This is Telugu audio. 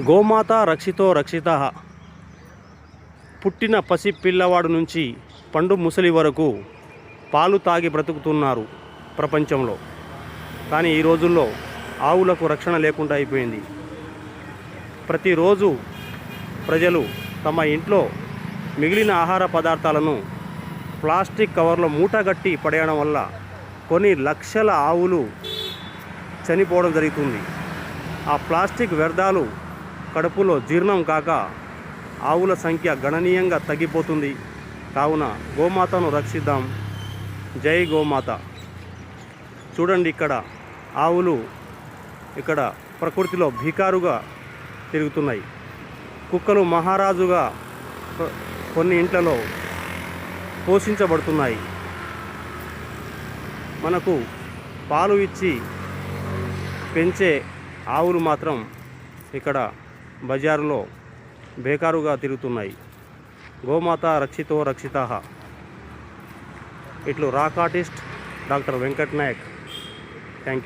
గోమాత రక్షితో రక్షితః. పుట్టిన పసి పిల్లవాడు నుంచి పండు ముసలి వరకు పాలు తాగి బ్రతుకుతున్నారు ప్రపంచంలో. కానీ ఈ రోజుల్లో ఆవులకు రక్షణ లేకుండా అయిపోయింది. ప్రతిరోజు ప్రజలు తమ ఇంట్లో మిగిలిన ఆహార పదార్థాలను ప్లాస్టిక్ కవర్లో మూటగట్టి పడేయడం వల్ల కొన్ని లక్షల ఆవులు చనిపోవడం జరుగుతుంది. ఆ ప్లాస్టిక్ వ్యర్థాలు కడుపులో జీర్ణం కాక ఆవుల సంఖ్య గణనీయంగా తగ్గిపోతుంది. కావున గోమాతను రక్షిద్దాం. జై గోమాత. చూడండి, ఇక్కడ ఆవులు ఇక్కడ ప్రకృతిలో భికారుగా తిరుగుతున్నాయి. కుక్కలు మహారాజుగా కొన్ని ఇంట్లలో పోషించబడుతున్నాయి. మనకు పాలు ఇచ్చి పెంచే ఆవులు మాత్రం ఇక్కడ బజారులో బేకారుగా తిరుగుతున్నాయి. గోమాత రక్షితో రక్షితః. ఇట్లు rock artist doctor Venkat Nayak. Thank you.